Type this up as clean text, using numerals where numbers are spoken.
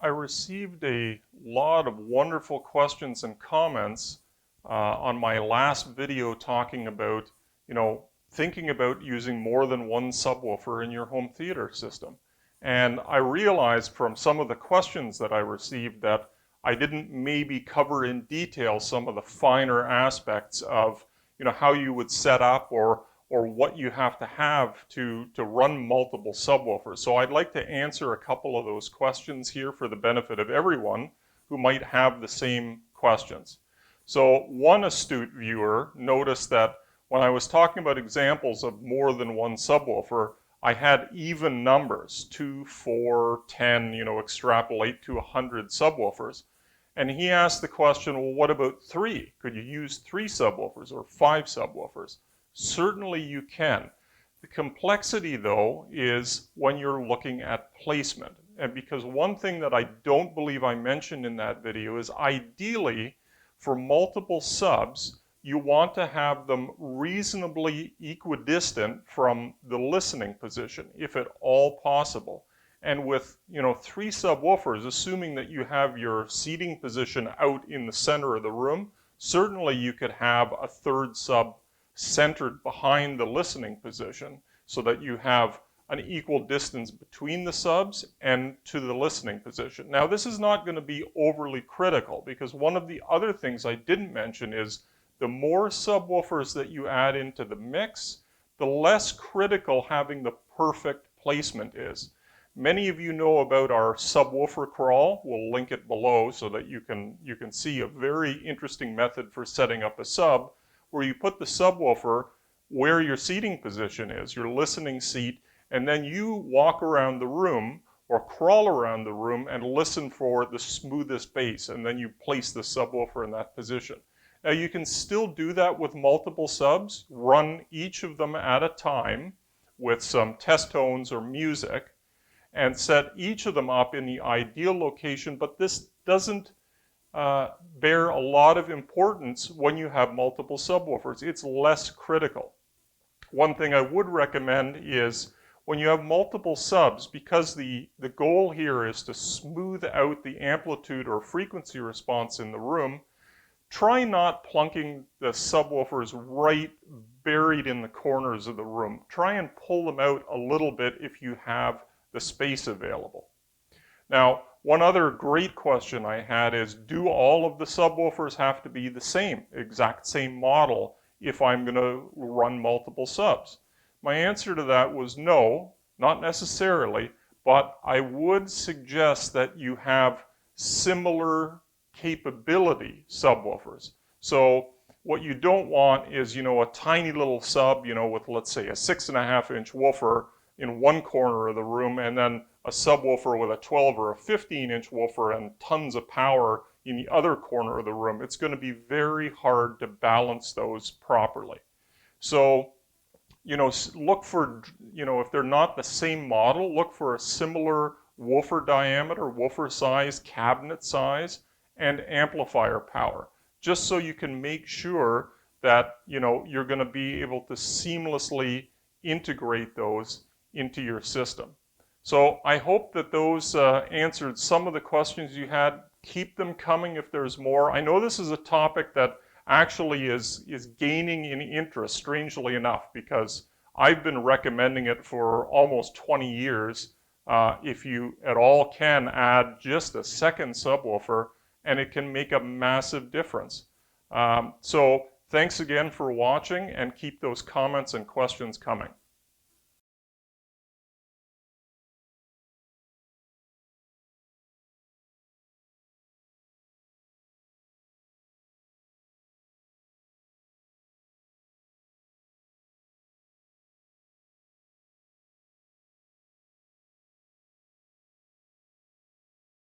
I received a lot of wonderful questions and comments on my last video talking about, thinking about using more than one subwoofer in your home theater system. And I realized from some of the questions that I received that I didn't maybe cover in detail some of the finer aspects of, how you would set up or what you have to run multiple subwoofers. So I'd like to answer a couple of those questions here for the benefit of everyone who might have the same questions. So one astute viewer noticed that when I was talking about examples of more than one subwoofer, I had even numbers, 2, 4, 10, extrapolate to 100 subwoofers. And he asked the question, well, what about 3? Could you use 3 subwoofers or 5 subwoofers? Certainly you can. The complexity, though, is when you're looking at placement. And because one thing that I don't believe I mentioned in that video is ideally, for multiple subs, you want to have them reasonably equidistant from the listening position, if at all possible. And with 3 subwoofers, assuming that you have your seating position out in the center of the room, certainly you could have a third sub centered behind the listening position so that you have an equal distance between the subs and to the listening position. Now, this is not going to be overly critical because one of the other things I didn't mention is the more subwoofers that you add into the mix, the less critical having the perfect placement is. Many of you know about our subwoofer crawl. We'll link it below so that you can see a very interesting method for setting up a sub where you put the subwoofer where your seating position is, your listening seat, and then you walk around the room or crawl around the room and listen for the smoothest bass, and then you place the subwoofer in that position. Now you can still do that with multiple subs, run each of them at a time with some test tones or music, and set each of them up in the ideal location, but this doesn't bear a lot of importance when you have multiple subwoofers. It's less critical. One thing I would recommend is when you have multiple subs, because the goal here is to smooth out the amplitude or frequency response in the room, try not plunking the subwoofers right buried in the corners of the room. Try and pull them out a little bit if you have the space available. Now, one other great question I had is, do all of the subwoofers have to be the same, exact same model, if I'm going to run multiple subs? My answer to that was no, not necessarily, but I would suggest that you have similar capability subwoofers. So what you don't want is, a tiny little sub, with, let's say, a 6.5-inch woofer in one corner of the room, and then a subwoofer with a 12 or a 15-inch woofer and tons of power in the other corner of the room. It's going to be very hard to balance those properly. So, look for, if they're not the same model, look for a similar woofer diameter, woofer size, cabinet size, and amplifier power, just so you can make sure that, you're going to be able to seamlessly integrate those into your system. So I hope that those answered some of the questions you had. Keep them coming if there's more. I know this is a topic that actually is gaining in interest, strangely enough, because I've been recommending it for almost 20 years. If you at all can add just a second subwoofer, and it can make a massive difference. So thanks again for watching, and keep those comments and questions coming.